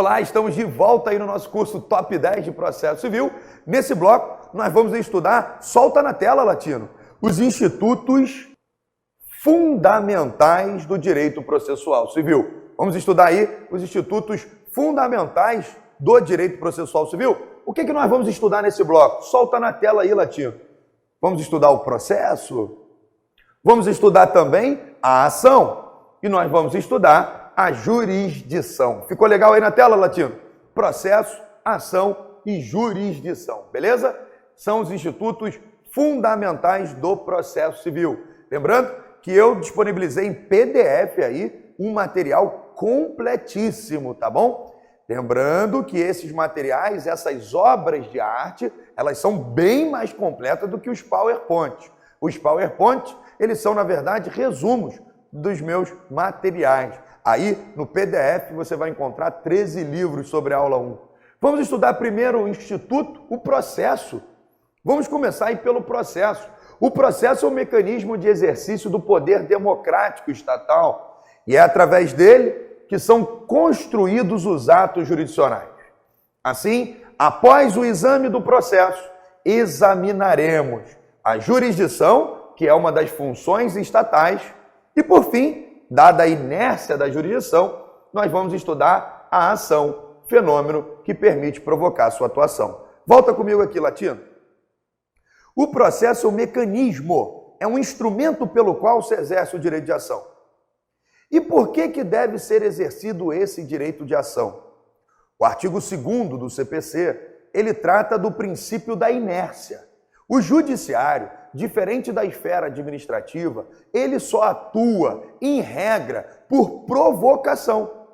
Olá, estamos de volta aí no nosso curso Top 10 de Processo Civil. Nesse bloco, nós vamos estudar, solta na tela, Latino, os institutos fundamentais do direito processual civil. Vamos estudar aí os institutos fundamentais do direito processual civil. O que nós vamos estudar nesse bloco? Solta na tela aí, Latino. Vamos estudar o processo, vamos estudar também a ação e nós vamos estudar a jurisdição. Ficou legal aí na tela, Latino? Processo, ação e jurisdição, beleza? São os institutos fundamentais do processo civil. Lembrando que eu disponibilizei em PDF aí um material completíssimo, tá bom? Lembrando que esses materiais, essas obras de arte, elas são bem mais completas do que os PowerPoint. Os PowerPoint, eles são, na verdade, resumos dos meus materiais. Aí, no PDF, você vai encontrar 13 livros sobre a aula 1. Vamos estudar primeiro o instituto, o processo. Vamos começar aí pelo processo. O processo é um mecanismo de exercício do poder democrático estatal e é através dele que são construídos os atos jurisdicionais. Assim, após o exame do processo, examinaremos a jurisdição, que é uma das funções estatais, e por fim, dada a inércia da jurisdição, nós vamos estudar a ação, fenômeno que permite provocar sua atuação. Volta comigo aqui, Latino. O processo é um mecanismo, é um instrumento pelo qual se exerce o direito de ação. E por que deve ser exercido esse direito de ação? O artigo 2º do CPC, ele trata do princípio da inércia. O judiciário, diferente da esfera administrativa, ele só atua, em regra, por provocação.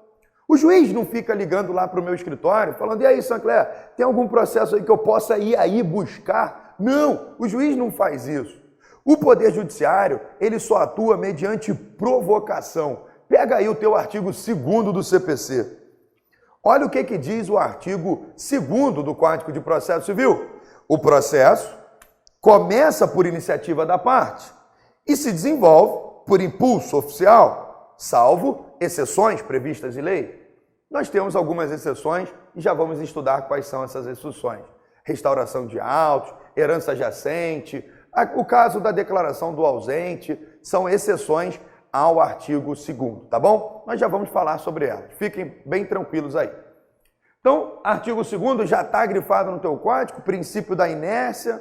O juiz não fica ligando lá para o meu escritório, falando, e aí, Sancler, tem algum processo aí que eu possa ir aí buscar? Não, o juiz não faz isso. O Poder Judiciário, ele só atua mediante provocação. Pega aí o teu artigo 2º do CPC. Olha o que diz o artigo 2º do Código de Processo Civil. O processo começa por iniciativa da parte e se desenvolve por impulso oficial, salvo exceções previstas em lei. Nós temos algumas exceções e já vamos estudar quais são essas exceções. Restauração de autos, herança jacente, o caso da declaração do ausente, são exceções ao artigo 2º, tá bom? Nós já vamos falar sobre elas. Fiquem bem tranquilos aí. Então, artigo 2º já está grifado no teu código, princípio da inércia.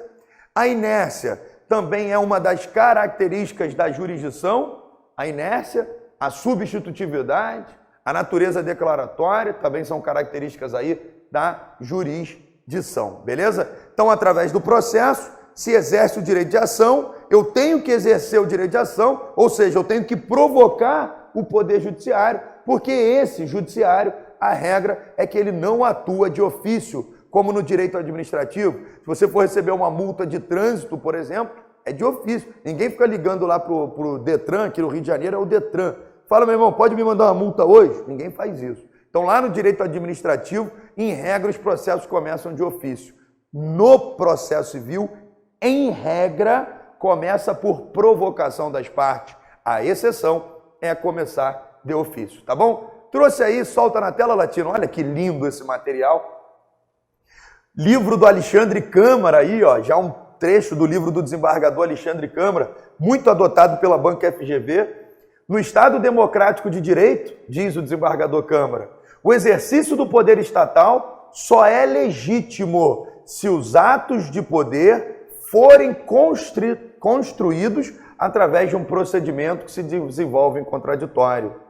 A inércia também é uma das características da jurisdição, a inércia, a substitutividade, a natureza declaratória, também são características aí da jurisdição, beleza? Então, através do processo, se exerce o direito de ação, eu tenho que exercer o direito de ação, ou seja, eu tenho que provocar o Poder Judiciário, porque esse judiciário, a regra é que ele não atua de ofício, como no direito administrativo. Se você for receber uma multa de trânsito, por exemplo, é de ofício. Ninguém fica ligando lá pro Detran, aqui no Rio de Janeiro é o Detran. Fala, meu irmão, pode me mandar uma multa hoje? Ninguém faz isso. Então, lá no direito administrativo, em regra, os processos começam de ofício. No processo civil, em regra, começa por provocação das partes. A exceção é começar de ofício, tá bom? Trouxe aí, solta na tela, Latino. Olha que lindo esse material. Livro do Alexandre Câmara aí, ó, já um trecho do livro do desembargador Alexandre Câmara, muito adotado pela Banca FGV. No Estado Democrático de Direito, diz o desembargador Câmara, o exercício do poder estatal só é legítimo se os atos de poder forem construídos através de um procedimento que se desenvolve em contraditório.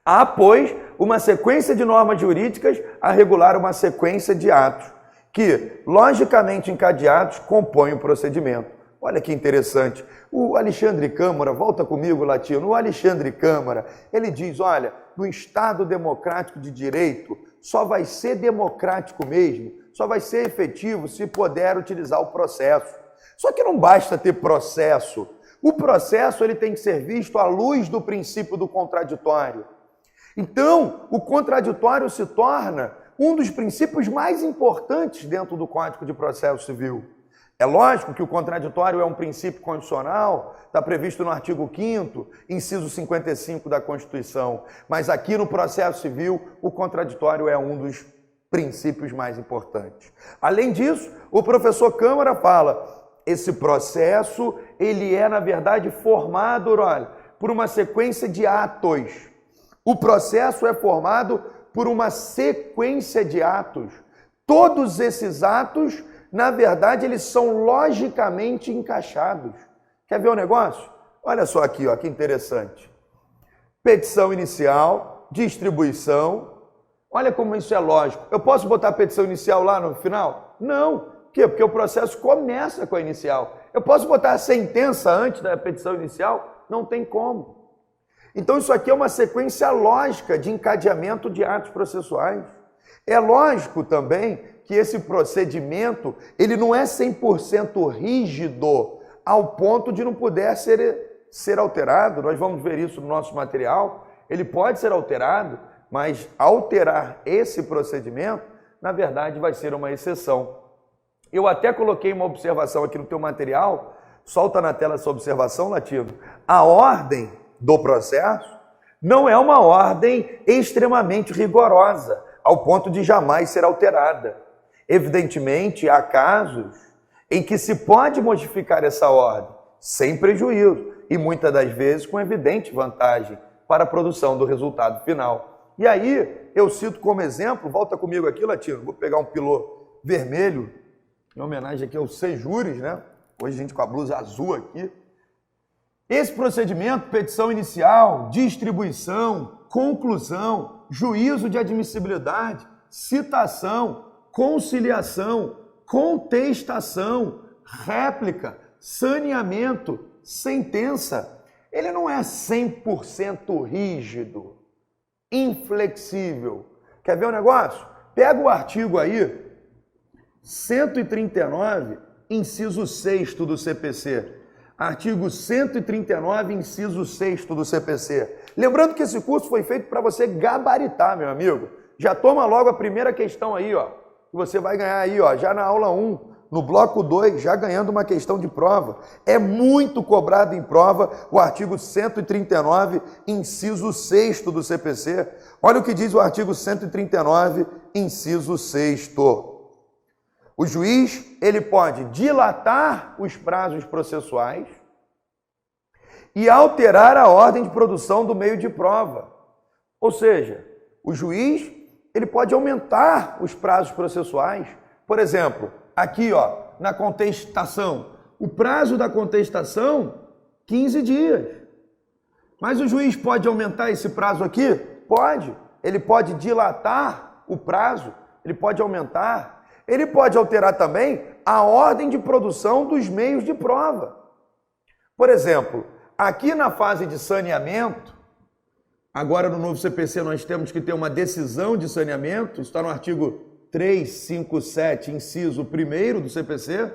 Há, pois, uma sequência de normas jurídicas a regular uma sequência de atos, que, logicamente encadeados, compõem o procedimento. Olha que interessante. O Alexandre Câmara, volta comigo, Latino, o Alexandre Câmara, ele diz, olha, no Estado Democrático de Direito, só vai ser democrático mesmo, só vai ser efetivo se puder utilizar o processo. Só que não basta ter processo. O processo ele tem que ser visto à luz do princípio do contraditório. Então, o contraditório se torna um dos princípios mais importantes dentro do Código de Processo Civil. É lógico que o contraditório é um princípio constitucional, está previsto no artigo 5º, inciso 55 da Constituição, mas aqui no processo civil o contraditório é um dos princípios mais importantes. Além disso, o professor Câmara fala, esse processo, ele é, na verdade, formado, olha, por uma sequência de atos. O processo é formado por uma sequência de atos. Todos esses atos, na verdade, eles são logicamente encaixados. Quer ver o negócio? Olha só aqui, ó, que interessante. Petição inicial, distribuição. Olha como isso é lógico. Eu posso botar a petição inicial lá no final? Não. Por quê? Porque o processo começa com a inicial. Eu posso botar a sentença antes da petição inicial? Não tem como. Então isso aqui é uma sequência lógica de encadeamento de atos processuais. É lógico também que esse procedimento, ele não é 100% rígido ao ponto de não poder ser alterado. Nós vamos ver isso no nosso material. Ele pode ser alterado, mas alterar esse procedimento, na verdade, vai ser uma exceção. Eu até coloquei uma observação aqui no teu material, solta na tela essa observação, Latino. A ordem do processo não é uma ordem extremamente rigorosa, ao ponto de jamais ser alterada. Evidentemente, há casos em que se pode modificar essa ordem, sem prejuízo, e muitas das vezes com evidente vantagem para a produção do resultado final. E aí, eu cito como exemplo, volta comigo aqui, Latino, vou pegar um pilô vermelho, em homenagem aqui aos Sejures, né? Hoje a gente com a blusa azul aqui. Esse procedimento, petição inicial, distribuição, conclusão, juízo de admissibilidade, citação, conciliação, contestação, réplica, saneamento, sentença, ele não é 100% rígido, inflexível. Quer ver o negócio? Pega o artigo aí, 139, inciso 6º do CPC. Artigo 139, inciso 6º do CPC. Lembrando que esse curso foi feito para você gabaritar, meu amigo. Já toma logo a primeira questão aí, ó. Que você vai ganhar aí, ó, já na aula 1, no bloco 2, já ganhando uma questão de prova. É muito cobrado em prova o artigo 139, inciso 6º do CPC. Olha o que diz o artigo 139, inciso 6º. O juiz, ele pode dilatar os prazos processuais e alterar a ordem de produção do meio de prova. Ou seja, o juiz, ele pode aumentar os prazos processuais. Por exemplo, aqui, ó, na contestação, o prazo da contestação, 15 dias. Mas o juiz pode aumentar esse prazo aqui? Pode. Ele pode dilatar o prazo, ele pode aumentar. Ele pode alterar também a ordem de produção dos meios de prova. Por exemplo, aqui na fase de saneamento, agora no novo CPC nós temos que ter uma decisão de saneamento, está no artigo 357, inciso 1º do CPC,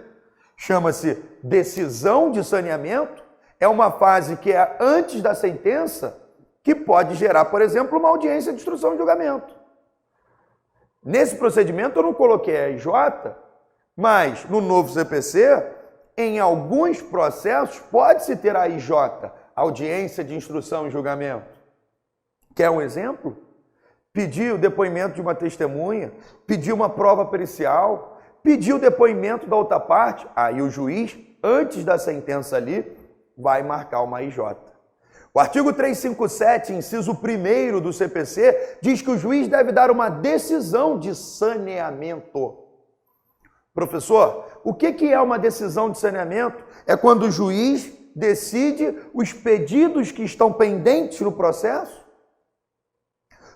chama-se decisão de saneamento, é uma fase que é antes da sentença, que pode gerar, por exemplo, uma audiência de instrução e julgamento. Nesse procedimento eu não coloquei a IJ, mas no novo CPC, em alguns processos, pode-se ter a IJ, audiência de instrução e julgamento. Quer um exemplo? Pedir o depoimento de uma testemunha, pedir uma prova pericial, pedir o depoimento da outra parte, aí o juiz, antes da sentença ali, vai marcar uma IJ. O artigo 357, inciso 1º do CPC, diz que o juiz deve dar uma decisão de saneamento. Professor, o que é uma decisão de saneamento? É quando o juiz decide os pedidos que estão pendentes no processo.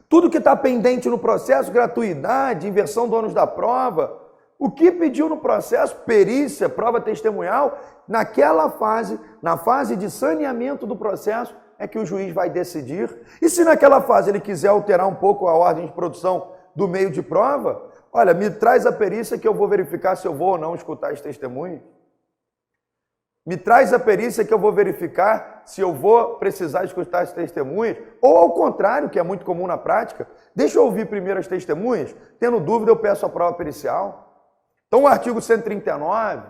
Tudo que está pendente no processo, gratuidade, inversão do ônus da prova, o que pediu no processo, perícia, prova testemunhal, naquela fase, na fase de saneamento do processo, é que o juiz vai decidir. E se naquela fase ele quiser alterar um pouco a ordem de produção do meio de prova, olha, me traz a perícia que eu vou verificar se eu vou ou não escutar as testemunhas. Me traz a perícia que eu vou verificar se eu vou precisar escutar as testemunhas. Ou ao contrário, que é muito comum na prática, deixa eu ouvir primeiro as testemunhas, tendo dúvida eu peço a prova pericial. Então o artigo 139,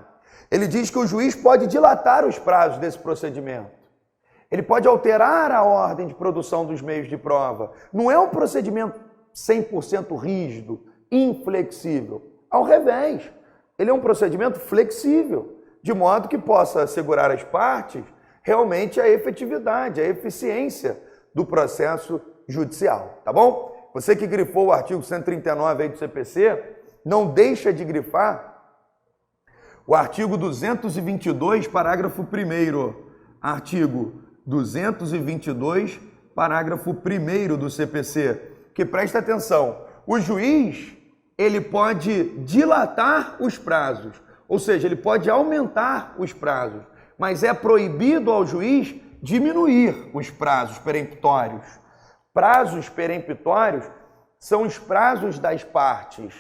Ele diz que o juiz pode dilatar os prazos desse procedimento. Ele pode alterar a ordem de produção dos meios de prova. Não é um procedimento 100% rígido, inflexível. Ao revés, ele é um procedimento flexível, de modo que possa assegurar às partes realmente a efetividade, a eficiência do processo judicial, tá bom? Você que grifou o artigo 139 aí do CPC, não deixa de grifar o artigo 222, parágrafo 1º. Artigo 222, parágrafo 1º do CPC, que presta atenção, o juiz, ele pode dilatar os prazos, ou seja, ele pode aumentar os prazos, mas é proibido ao juiz diminuir os prazos peremptórios. Prazos peremptórios são os prazos das partes.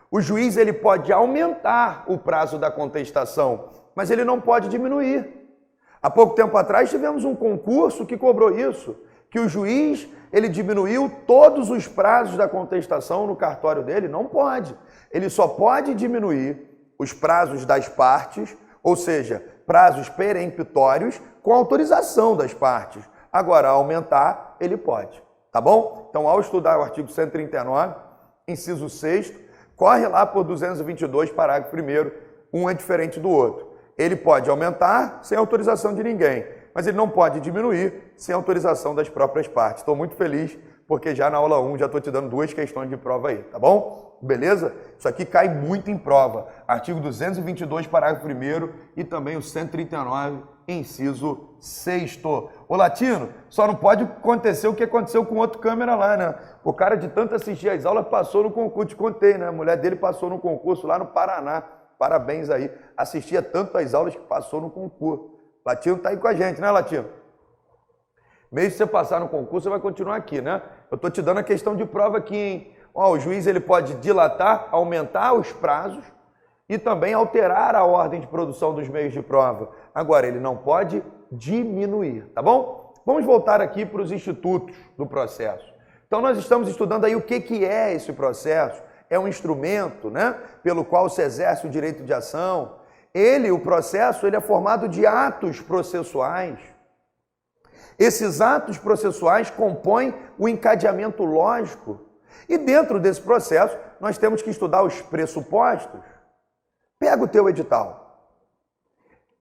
O juiz, ele pode aumentar o prazo da contestação, mas ele não pode diminuir. Há pouco tempo atrás tivemos um concurso que cobrou isso, que o juiz, ele diminuiu todos os prazos da contestação no cartório dele. Não pode. Ele só pode diminuir os prazos das partes, ou seja, prazos peremptórios com autorização das partes. Agora, aumentar, ele pode. Tá bom? Então, ao estudar o artigo 139, inciso 6º, corre lá por 222, parágrafo 1º, um é diferente do outro. Ele pode aumentar sem autorização de ninguém, mas ele não pode diminuir sem autorização das próprias partes. Estou muito feliz porque já na aula 1 já estou te dando 2 questões de prova aí, tá bom? Beleza? Isso aqui cai muito em prova. Artigo 222, parágrafo 1º e também o 139, inciso 6º. Ô Latino, só não pode acontecer o que aconteceu com outro câmera lá, né? O cara de tanto assistir as aulas passou no concurso, te contei, né? A mulher dele passou no concurso lá no Paraná. Parabéns aí. Assistia tanto às aulas que passou no concurso. Latino tá aí com a gente, né, Latino? Mesmo se você passar no concurso, você vai continuar aqui, né? Eu tô te dando a questão de prova aqui, hein? Ó, o juiz, ele pode dilatar, aumentar os prazos e também alterar a ordem de produção dos meios de prova. Agora, ele não pode diminuir, tá bom? Vamos voltar aqui para os institutos do processo. Então, nós estamos estudando aí o que é esse processo. É um instrumento, né, pelo qual se exerce o direito de ação. O processo, ele é formado de atos processuais. Esses atos processuais compõem o encadeamento lógico. E dentro desse processo, nós temos que estudar os pressupostos. Pega o teu edital.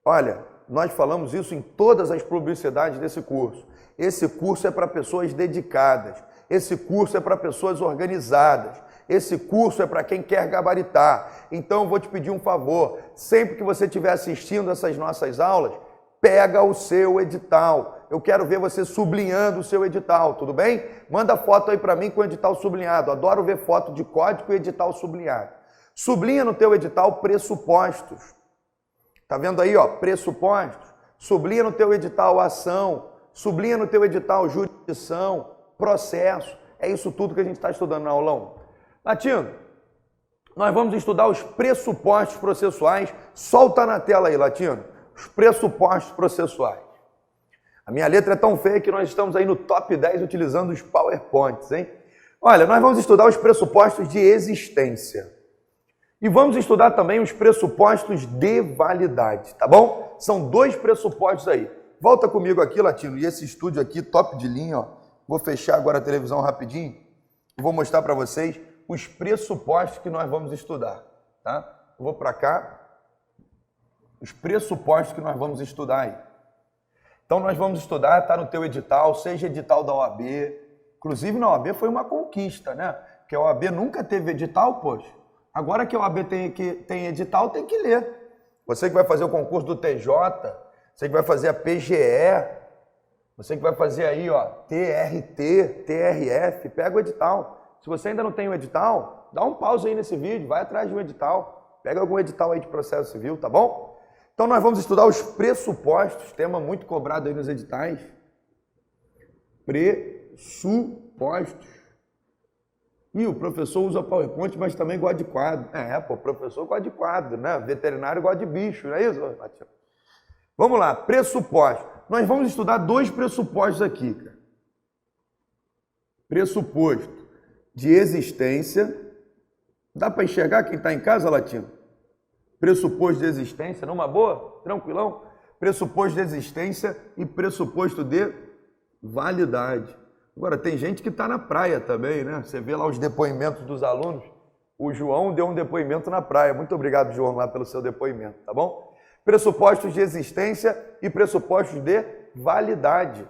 Olha, nós falamos isso em todas as publicidades desse curso. Esse curso é para pessoas dedicadas. Esse curso é para pessoas organizadas. Esse curso é para quem quer gabaritar. Então, eu vou te pedir um favor. Sempre que você estiver assistindo essas nossas aulas, pega o seu edital. Eu quero ver você sublinhando o seu edital, tudo bem? Manda foto aí para mim com o edital sublinhado. Adoro ver foto de código e edital sublinhado. Sublinha no teu edital pressupostos. Tá vendo aí, ó, pressupostos? Sublinha no teu edital ação. Sublinha no teu edital jurisdição, processo. É isso tudo que a gente está estudando na aula 1. Latino, nós vamos estudar os pressupostos processuais. Solta na tela aí, Latino. Os pressupostos processuais. A minha letra é tão feia que nós estamos aí no top 10 utilizando os PowerPoints, hein? Olha, nós vamos estudar os pressupostos de existência. E vamos estudar também os pressupostos de validade, tá bom? São 2 pressupostos aí. Volta comigo aqui, Latino, e esse estúdio aqui, top de linha, ó. Vou fechar agora a televisão rapidinho e vou mostrar para vocês os pressupostos que nós vamos estudar, tá? Eu vou para cá, os pressupostos que nós vamos estudar aí. Então, nós vamos estudar, tá no teu edital, seja edital da OAB. Inclusive, na OAB foi uma conquista, né? Porque a OAB nunca teve edital, poxa. Agora que a OAB tem edital, tem que ler. Você que vai fazer o concurso do TJ, você que vai fazer a PGE, você que vai fazer aí, ó, TRT, TRF, pega o edital. Se você ainda não tem o edital, dá um pause aí nesse vídeo, vai atrás de um edital. Pega algum edital aí de processo civil, tá bom? Então, nós vamos estudar os pressupostos, tema muito cobrado aí nos editais. Pressupostos. E o professor usa PowerPoint, mas também gosta de quadro. O professor gosta de quadro, né? Veterinário gosta de bicho, não é isso, Matheus? Vamos lá, pressupostos. Nós vamos estudar 2 pressupostos aqui, cara. Pressuposto de existência. Dá para enxergar quem está em casa, Latino? pressuposto de existência, numa boa, tranquilão? Pressuposto de existência e pressuposto de validade. Agora, tem gente que está na praia também, né? Você vê lá os depoimentos dos alunos. O João deu um depoimento na praia. Muito obrigado, João, lá pelo seu depoimento, tá bom? Pressupostos de existência e pressupostos de validade.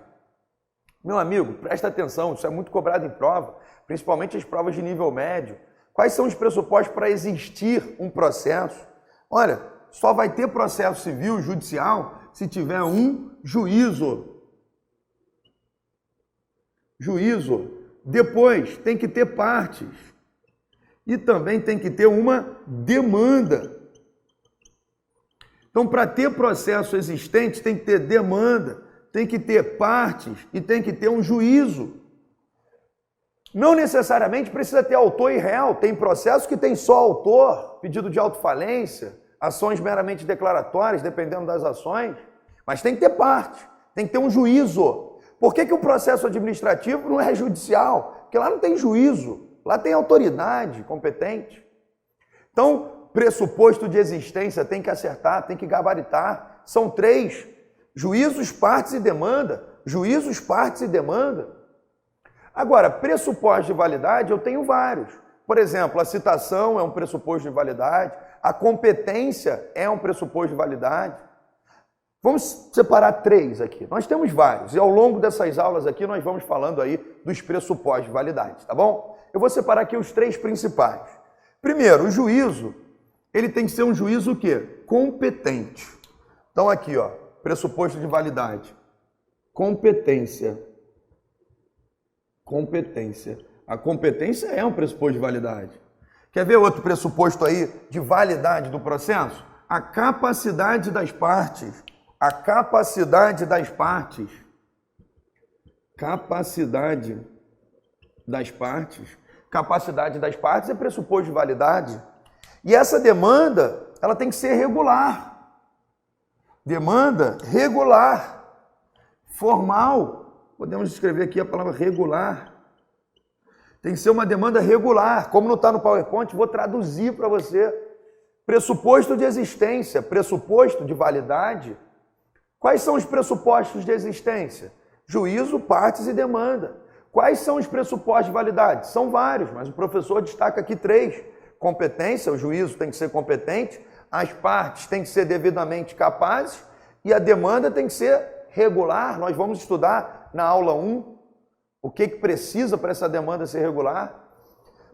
Meu amigo, presta atenção, isso é muito cobrado em prova, principalmente as provas de nível médio. Quais são os pressupostos para existir um processo? Olha, só vai ter processo civil, judicial, se tiver um juízo. Juízo. Depois, tem que ter partes. E também tem que ter uma demanda. Então, para ter processo existente, tem que ter demanda, tem que ter partes e tem que ter um juízo. Não necessariamente precisa ter autor e réu. Tem processo que tem só autor, pedido de autofalência, ações meramente declaratórias, dependendo das ações. Mas tem que ter parte, tem que ter um juízo. Por que o processo administrativo não é judicial? Porque lá não tem juízo, lá tem autoridade competente. Então, pressuposto de existência tem que acertar, tem que gabaritar. São 3, juízos, partes e demanda. Juízos, partes e demanda. Agora, pressuposto de validade eu tenho vários. Por exemplo, a citação é um pressuposto de validade, a competência é um pressuposto de validade. Vamos separar 3 aqui. Nós temos vários e ao longo dessas aulas aqui nós vamos falando aí dos pressupostos de validade, tá bom? Eu vou separar aqui os 3 principais. Primeiro, o juízo, ele tem que ser um juízo o quê? Competente. Então aqui, ó, pressuposto de validade. Competência. Competência. A competência é um pressuposto de validade. Quer ver outro pressuposto aí de validade do processo? A capacidade das partes. A capacidade das partes. Capacidade das partes. Capacidade das partes é pressuposto de validade. E essa demanda, ela tem que ser regular. Demanda regular. Formal. Podemos escrever aqui a palavra regular. Tem que ser uma demanda regular. Como não está no PowerPoint, vou traduzir para você. Pressuposto de existência, pressuposto de validade. Quais são os pressupostos de existência? Juízo, partes e demanda. Quais são os pressupostos de validade? São vários, mas o professor destaca aqui 3. Competência, o juízo tem que ser competente, as partes têm que ser devidamente capazes e a demanda tem que ser regular. Nós vamos estudar na aula 1 o que precisa para essa demanda ser regular.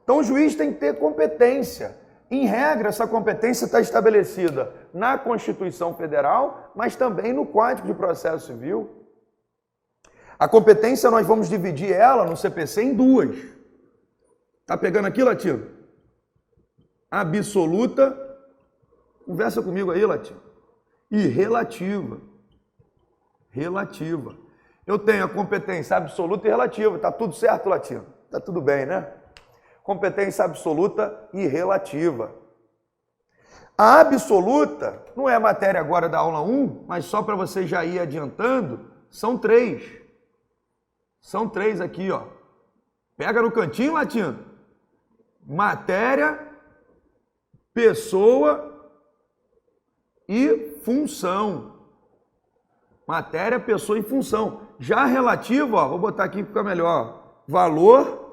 Então o juiz tem que ter competência. Em regra, essa competência está estabelecida na Constituição Federal, mas também no Código de Processo Civil. A competência nós vamos dividir ela no CPC em 2. Tá pegando aqui, Latino? Absoluta, conversa comigo aí, Latino. E relativa. Relativa. Eu tenho a competência absoluta e relativa. Tá tudo certo, Latino? Tá tudo bem, né? Competência absoluta e relativa. A absoluta não é a matéria agora da aula 1, mas só para você já ir adiantando, são 3. São 3 aqui, ó. Pega no cantinho, Latino. Matéria, pessoa e função. Matéria, pessoa e função. Já relativo, ó, vou botar aqui para ficar melhor. Valor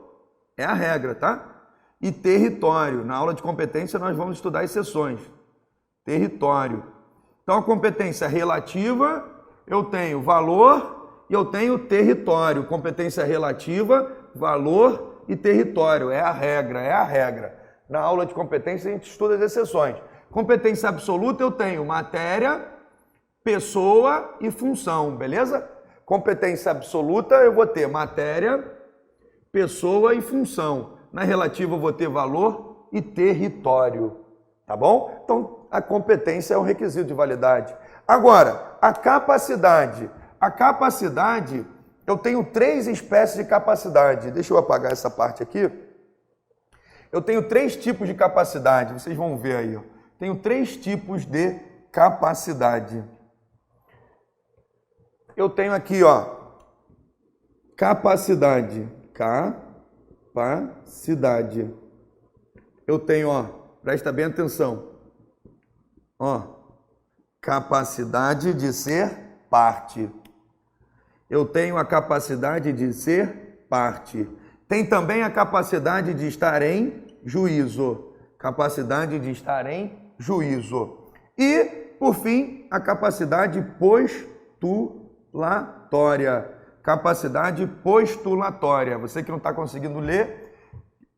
é a regra, tá? E território. Na aula de competência nós vamos estudar exceções. Território. Então a competência relativa, eu tenho valor e eu tenho território. Competência relativa, valor e território. É a regra, é a regra. Na aula de competência a gente estuda as exceções. Competência absoluta eu tenho matéria, pessoa e função, beleza? Competência absoluta eu vou ter matéria, pessoa e função. Na relativa eu vou ter valor e território, tá bom? Então, a competência é um requisito de validade. Agora, a capacidade. A capacidade, eu tenho 3 espécies de capacidade. Deixa eu apagar essa parte aqui. Eu tenho 3 tipos de capacidade, vocês vão ver aí. Ó. Tenho 3 tipos de capacidade. Eu tenho aqui, ó, capacidade. Capacidade. Eu tenho, ó, presta bem atenção. Ó, capacidade de ser parte. Eu tenho a capacidade de ser parte. Tem também a capacidade de estar em juízo. Capacidade de estar em juízo. E, por fim, a capacidade postulatória. Capacidade postulatória. Você que não está conseguindo ler,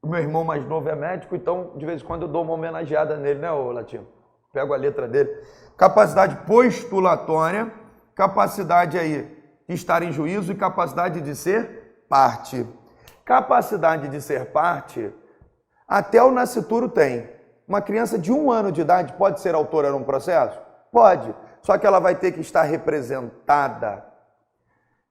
o meu irmão mais novo é médico, então de vez em quando eu dou uma homenageada nele, né, ô Latino? Pego a letra dele. Capacidade postulatória, capacidade aí de estar em juízo e capacidade de ser parte. Capacidade de ser parte, até o nascituro tem. Uma criança de 1 ano de idade pode ser autora num processo? Pode, só que ela vai ter que estar representada.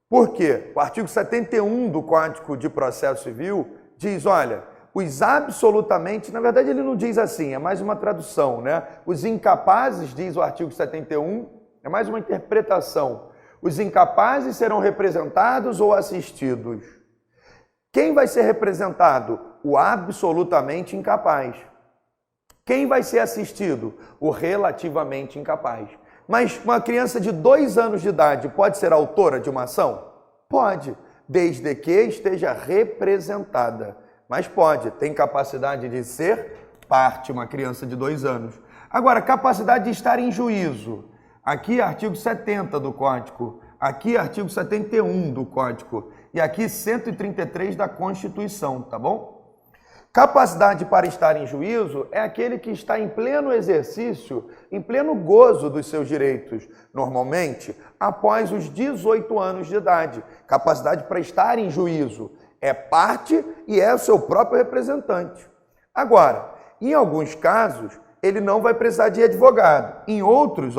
Por quê? O artigo 71 do Código de Processo Civil diz, olha, os absolutamente, na verdade ele não diz assim, é mais uma tradução, né? Os incapazes, diz o artigo 71, é mais uma interpretação. Os incapazes serão representados ou assistidos. Quem vai ser representado? O absolutamente incapaz. Quem vai ser assistido? O relativamente incapaz. Mas uma criança de 2 anos de idade pode ser autora de uma ação? Pode, desde que esteja representada. Mas pode, tem capacidade de ser parte, uma criança de 2 anos. Agora, capacidade de estar em juízo. Aqui, artigo 70 do Código. Aqui, artigo 71 do Código. E aqui, 133 da Constituição, tá bom? Capacidade para estar em juízo é aquele que está em pleno exercício, em pleno gozo dos seus direitos, normalmente após os 18 anos de idade. Capacidade para estar em juízo é parte e é o seu próprio representante. Agora, em alguns casos, ele não vai precisar de advogado. Em outros,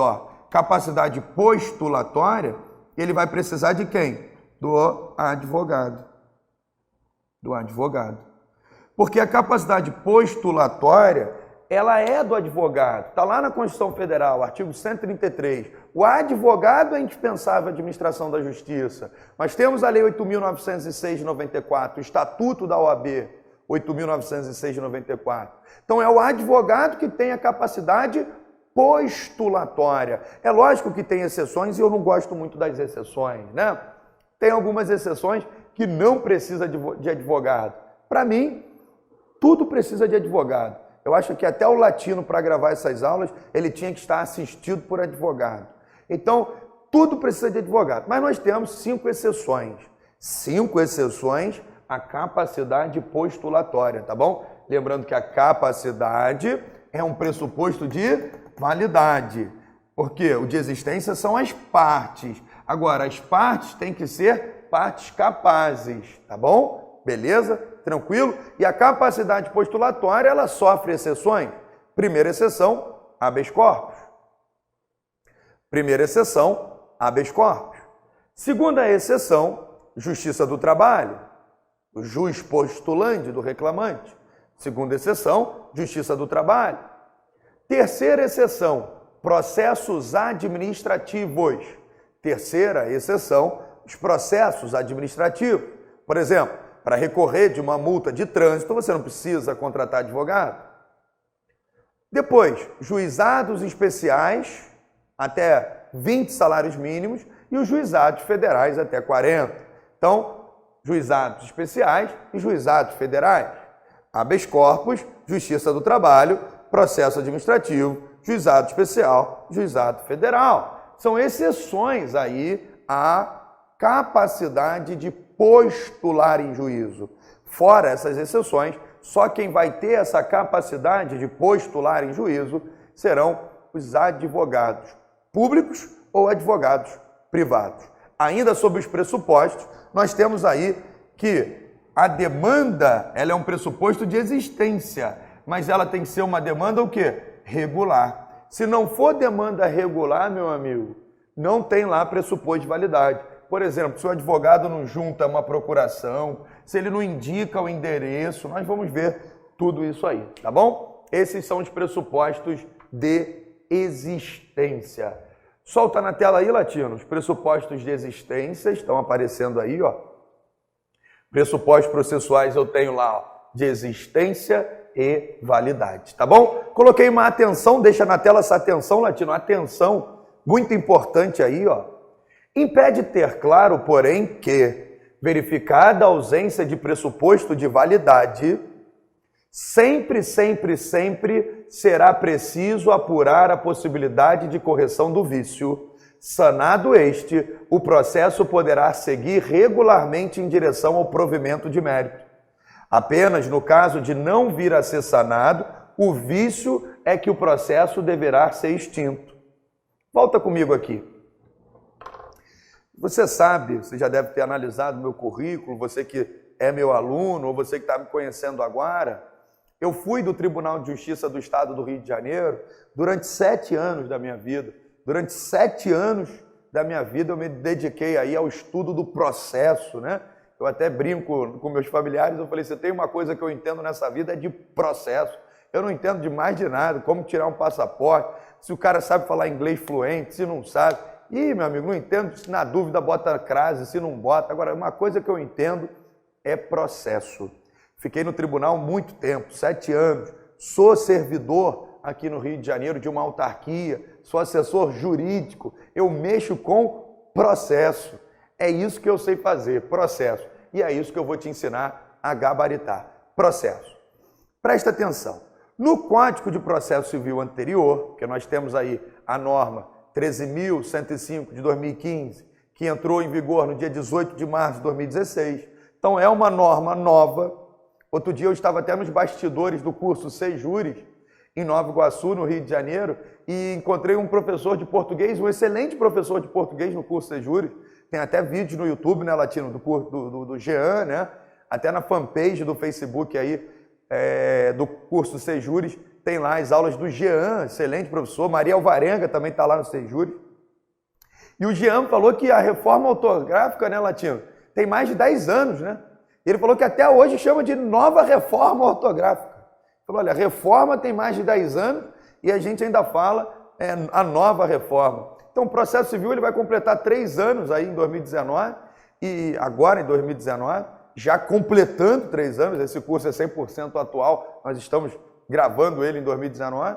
capacidade postulatória, ele vai precisar de quem? Do advogado. Do advogado. Porque a capacidade postulatória, ela é do advogado. Está lá na Constituição Federal, artigo 133. O advogado é indispensável à administração da justiça. Mas temos a Lei 8.906 de 94, o Estatuto da OAB 8.906 de 94. Então é o advogado que tem a capacidade postulatória. É lógico que tem exceções e eu não gosto muito das exceções, né? Tem algumas exceções que não precisa de advogado. Para mim, tudo precisa de advogado. Eu acho que até o Latino, para gravar essas aulas, ele tinha que estar assistido por advogado. Então, tudo precisa de advogado. Mas nós temos 5 exceções. 5 exceções à capacidade postulatória, tá bom? Lembrando que a capacidade é um pressuposto de validade. Porque o de existência são as partes. Agora, as partes têm que ser partes capazes, tá bom? Beleza? Tranquilo? E a capacidade postulatória, ela sofre exceções. Primeira exceção, habeas corpus. Primeira exceção, habeas corpus. Segunda exceção, justiça do trabalho. O jus postulante do reclamante. Segunda exceção, justiça do trabalho. Terceira exceção, processos administrativos. Terceira exceção, os processos administrativos. Por exemplo, para recorrer de uma multa de trânsito, você não precisa contratar advogado. Depois, juizados especiais, até 20 salários mínimos, e os juizados federais até 40. Então, juizados especiais e juizados federais. Habeas corpus, justiça do trabalho, processo administrativo, juizado especial, juizado federal. São exceções aí à capacidade de postular em juízo. Fora essas exceções, só quem vai ter essa capacidade de postular em juízo serão os advogados públicos ou advogados privados. Ainda sobre os pressupostos, nós temos aí que a demanda, ela é um pressuposto de existência, mas ela tem que ser uma demanda o quê? Regular. Se não for demanda regular, meu amigo, não tem lá pressuposto de validade. Por exemplo, se o advogado não junta uma procuração, se ele não indica o endereço, nós vamos ver tudo isso aí, tá bom? Esses são os pressupostos de existência. Solta na tela aí, Latino, os pressupostos de existência estão aparecendo aí, ó. Pressupostos processuais eu tenho lá, ó, de existência, e-validade, tá bom? Coloquei uma atenção, deixa na tela essa atenção, Latino, atenção, muito importante aí, ó. Impede ter claro, porém, que, verificada a ausência de pressuposto de validade, sempre será preciso apurar a possibilidade de correção do vício. Sanado este, o processo poderá seguir regularmente em direção ao provimento de mérito. Apenas no caso de não vir a ser sanado, o vício é que o processo deverá ser extinto. Volta comigo aqui. Você sabe, você já deve ter analisado meu currículo, você que é meu aluno, ou você que está me conhecendo agora, eu fui do Tribunal de Justiça do Estado do Rio de Janeiro durante 7 anos da minha vida. Durante 7 anos da minha vida eu me dediquei aí ao estudo do processo, né? Eu até brinco com meus familiares, eu falei, você tem uma coisa que eu entendo nessa vida, é de processo. Eu não entendo de mais de nada, como tirar um passaporte, se o cara sabe falar inglês fluente, se não sabe. Ih, meu amigo, não entendo, se na dúvida bota crase, se não bota. Agora, uma coisa que eu entendo é processo. Fiquei no tribunal muito tempo, 7 anos, sou servidor aqui no Rio de Janeiro de uma autarquia, sou assessor jurídico, eu mexo com processo. É isso que eu sei fazer, processo. E é isso que eu vou te ensinar a gabaritar, processo. Presta atenção, no Código de Processo Civil anterior, que nós temos aí a norma 13.105 de 2015, que entrou em vigor no dia 18 de março de 2016, então é uma norma nova. Outro dia eu estava até nos bastidores do curso Sejures, em Nova Iguaçu, no Rio de Janeiro, e encontrei um professor de português, um excelente professor de português no curso Sejures. Tem até vídeo no YouTube, né, Latino, do Jean, né? Até na fanpage do Facebook aí, do curso Sejures, tem lá as aulas do Jean, excelente professor. Maria Alvarenga também está lá no Sejures. E o Jean falou que a reforma ortográfica, né, Latino, tem mais de 10 anos, né? Ele falou que até hoje chama de nova reforma ortográfica. Ele falou, olha, a reforma tem mais de 10 anos e a gente ainda fala a nova reforma. Então o processo civil ele vai completar 3 anos aí em 2019 e agora em 2019, já completando 3 anos, esse curso é 100% atual, nós estamos gravando ele em 2019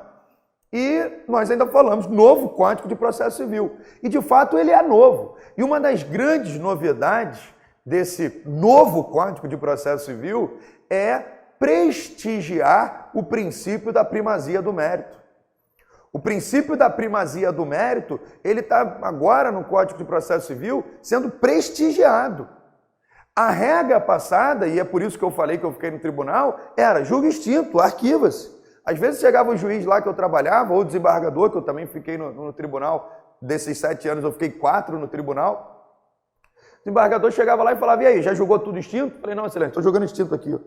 e nós ainda falamos novo Código de Processo Civil. E de fato ele é novo. E uma das grandes novidades desse novo Código de Processo Civil é prestigiar o princípio da primazia do mérito. O princípio da primazia do mérito, ele está agora no Código de Processo Civil sendo prestigiado. A regra passada, e é por isso que eu falei que eu fiquei no tribunal, era julgo extinto, arquiva-se. Às vezes chegava o juiz lá que eu trabalhava, ou o desembargador, que eu também fiquei no tribunal, desses 7 anos eu fiquei 4 no tribunal. O desembargador chegava lá e falava, e aí, já julgou tudo extinto? Eu falei, não, excelente, estou jogando extinto aqui.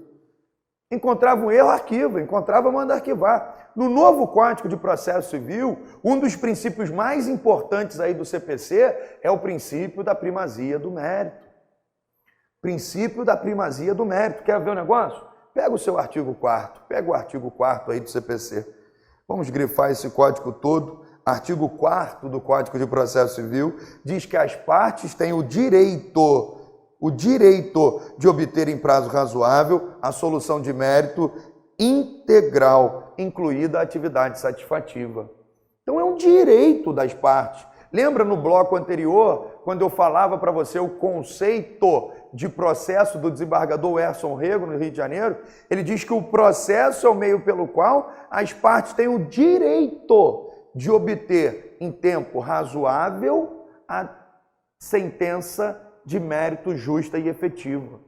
Encontrava um erro, arquiva, encontrava, manda arquivar. No novo Código de Processo Civil, um dos princípios mais importantes aí do CPC é o princípio da primazia do mérito. Princípio da primazia do mérito. Quer ver o negócio? Pega o seu artigo 4º, pega o artigo 4º aí do CPC. Vamos grifar esse código todo. Artigo 4º do Código de Processo Civil diz que as partes têm o direito de obter em prazo razoável a solução de mérito integral, incluída a atividade satisfativa. Então é um direito das partes. Lembra no bloco anterior, quando eu falava para você o conceito de processo do desembargador Erson Rego, no Rio de Janeiro? Ele diz que o processo é o meio pelo qual as partes têm o direito de obter em tempo razoável a sentença de mérito justa e efetiva.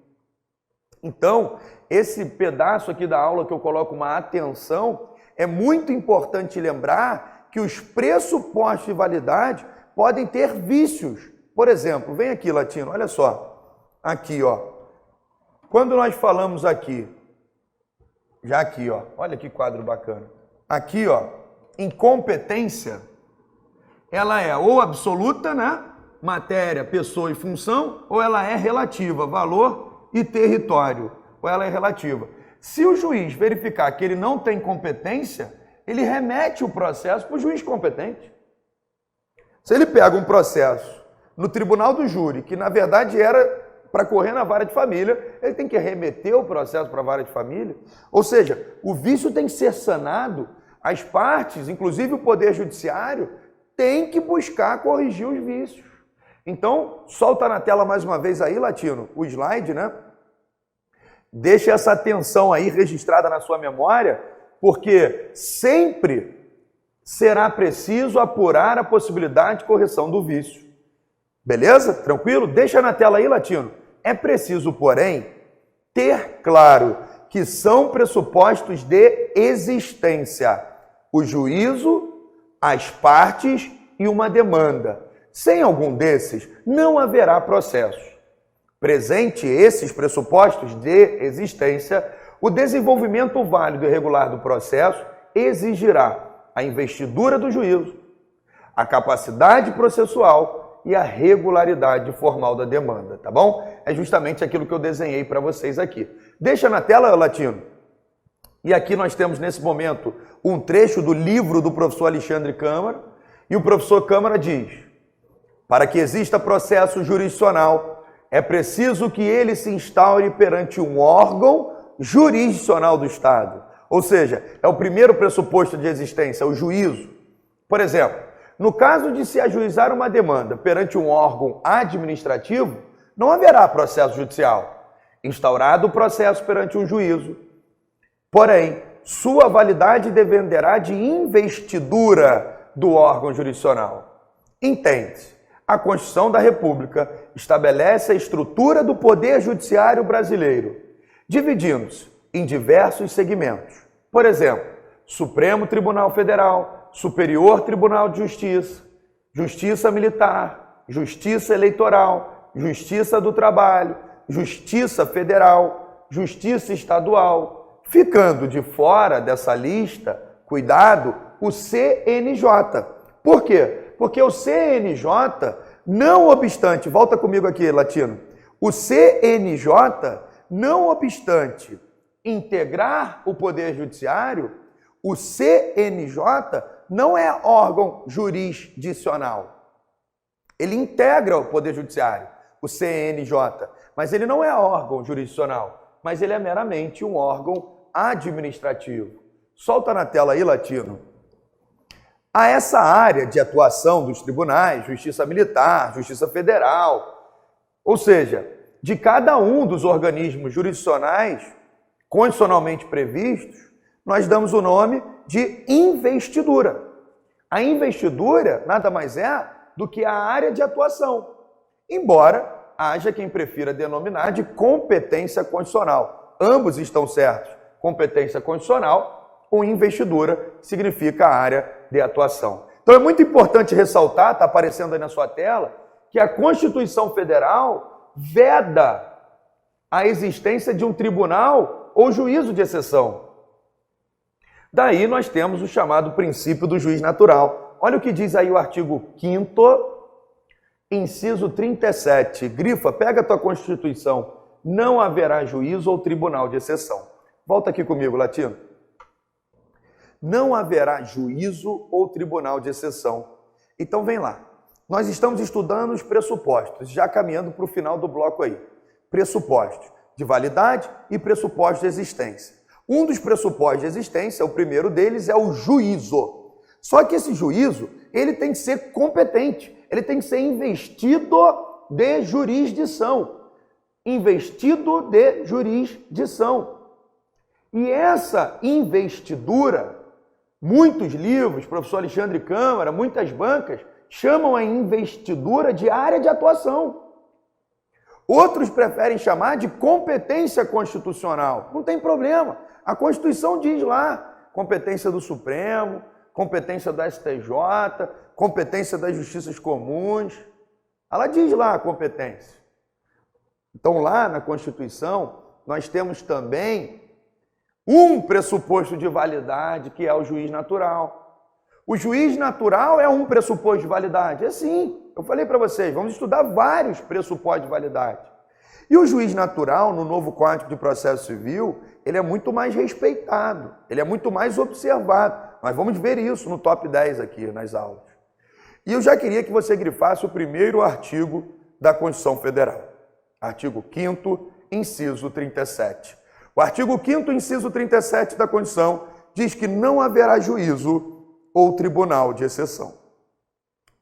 Então, esse pedaço aqui da aula que eu coloco uma atenção, é muito importante lembrar que os pressupostos de validade podem ter vícios. Por exemplo, vem aqui, Latino, olha só. Aqui, ó. Quando nós falamos aqui, já aqui, ó, olha que quadro bacana. Aqui, ó, incompetência, ela é ou absoluta, né? Matéria, pessoa e função, ou ela é relativa, valor e território, ou ela é relativa. Se o juiz verificar que ele não tem competência, ele remete o processo para o juiz competente. Se ele pega um processo no tribunal do júri, que na verdade era para correr na vara de família, ele tem que remeter o processo para a vara de família. Ou seja, o vício tem que ser sanado, as partes, inclusive o Poder Judiciário, tem que buscar corrigir os vícios. Então, solta na tela mais uma vez aí, Latino, o slide, né? Deixa essa atenção aí registrada na sua memória, porque sempre será preciso apurar a possibilidade de correção do vício. Beleza? Tranquilo? Deixa na tela aí, Latino. É preciso, porém, ter claro que são pressupostos de existência o juízo, as partes e uma demanda. Sem algum desses, não haverá processo. Presente esses pressupostos de existência, o desenvolvimento válido e regular do processo exigirá a investidura do juízo, a capacidade processual e a regularidade formal da demanda, tá bom? É justamente aquilo que eu desenhei para vocês aqui. Deixa na tela, Latino. E aqui nós temos, nesse momento, um trecho do livro do professor Alexandre Câmara, e o professor Câmara diz: para que exista processo jurisdicional, é preciso que ele se instaure perante um órgão jurisdicional do Estado. Ou seja, é o primeiro pressuposto de existência, o juízo. Por exemplo, no caso de se ajuizar uma demanda perante um órgão administrativo, não haverá processo judicial. Instaurado o processo perante um juízo, porém, sua validade dependerá de investidura do órgão jurisdicional. Entende-se. A Constituição da República estabelece a estrutura do Poder Judiciário brasileiro, dividindo-se em diversos segmentos. Por exemplo, Supremo Tribunal Federal, Superior Tribunal de Justiça, Justiça Militar, Justiça Eleitoral, Justiça do Trabalho, Justiça Federal, Justiça Estadual. Ficando de fora dessa lista, cuidado, o CNJ. Por quê? Porque o CNJ, não obstante, volta comigo aqui, Latino, o CNJ, não obstante integrar o Poder Judiciário, o CNJ não é órgão jurisdicional. Ele integra o Poder Judiciário, o CNJ, mas ele não é órgão jurisdicional, mas ele é meramente um órgão administrativo. Solta na tela aí, Latino. A essa área de atuação dos tribunais, Justiça Militar, Justiça Federal, ou seja, de cada um dos organismos jurisdicionais constitucionalmente previstos, nós damos o nome de investidura. A investidura nada mais é do que a área de atuação, embora haja quem prefira denominar de competência constitucional. Ambos estão certos. Competência constitucional ou investidura significa a área de atuação. Então é muito importante ressaltar, está aparecendo aí na sua tela, que a Constituição Federal veda a existência de um tribunal ou juízo de exceção. Daí nós temos o chamado princípio do juiz natural. Olha o que diz aí o artigo 5º, inciso 37. Grifa, pega a tua Constituição. Não haverá juízo ou tribunal de exceção. Volta aqui comigo, Latino. Não haverá juízo ou tribunal de exceção. Então vem lá. Nós estamos estudando os pressupostos, já caminhando para o final do bloco aí. Pressupostos de validade e pressupostos de existência. Um dos pressupostos de existência, o primeiro deles, é o juízo. Só que esse juízo, ele tem que ser competente, ele tem que ser investido de jurisdição. Investido de jurisdição. E essa investidura, muitos livros, professor Alexandre Câmara, muitas bancas, chamam a investidura de área de atuação. Outros preferem chamar de competência constitucional. Não tem problema. A Constituição diz lá, competência do Supremo, competência da STJ, competência das justiças comuns. Ela diz lá a competência. Então lá na Constituição, nós temos também um pressuposto de validade, que é o juiz natural. O juiz natural é um pressuposto de validade. É sim, eu falei para vocês, vamos estudar vários pressupostos de validade. E o juiz natural, no novo Código de Processo Civil, ele é muito mais respeitado, ele é muito mais observado. Nós vamos ver isso no top 10 aqui nas aulas. E eu já queria que você grifasse o primeiro artigo da Constituição Federal. Artigo 5º, inciso 37. O artigo 5º, inciso 37 da Constituição diz que não haverá juízo ou tribunal de exceção.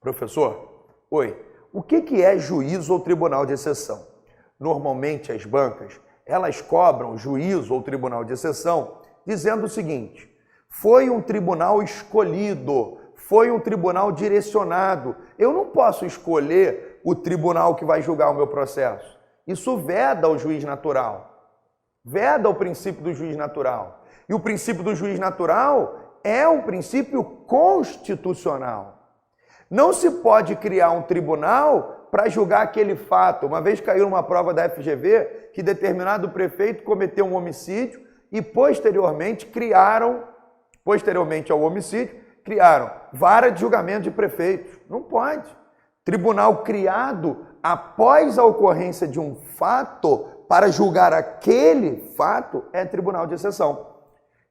Professor, oi, o que é juízo ou tribunal de exceção? Normalmente as bancas, elas cobram juízo ou tribunal de exceção dizendo o seguinte: foi um tribunal escolhido, foi um tribunal direcionado. Eu não posso escolher o tribunal que vai julgar o meu processo. Isso veda o juiz natural. Veda o princípio do juiz natural. E o princípio do juiz natural é um princípio constitucional. Não se pode criar um tribunal para julgar aquele fato. Uma vez caiu uma prova da FGV que determinado prefeito cometeu um homicídio e posteriormente ao homicídio, criaram vara de julgamento de prefeitos. Não pode. Tribunal criado após a ocorrência de um fato para julgar aquele fato é tribunal de exceção.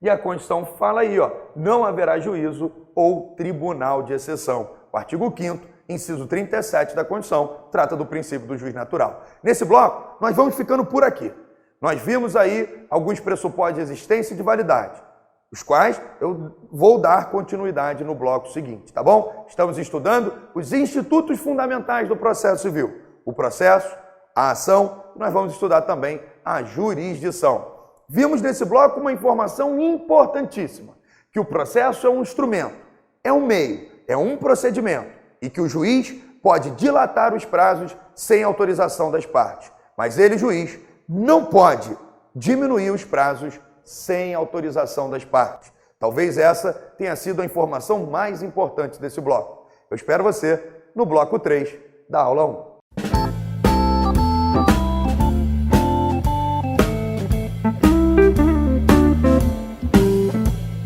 E a Constituição fala aí, não haverá juízo ou tribunal de exceção. O artigo 5º, inciso 37 da Constituição, trata do princípio do juiz natural. Nesse bloco, nós vamos ficando por aqui. Nós vimos aí alguns pressupostos de existência e de validade, os quais eu vou dar continuidade no bloco seguinte, tá bom? Estamos estudando os institutos fundamentais do processo civil. O processo, a ação, nós vamos estudar também a jurisdição. Vimos nesse bloco uma informação importantíssima, que o processo é um instrumento, é um meio, é um procedimento e que o juiz pode dilatar os prazos sem autorização das partes, mas ele, juiz, não pode diminuir os prazos sem autorização das partes. Talvez essa tenha sido a informação mais importante desse bloco. Eu espero você no bloco 3 da aula 1.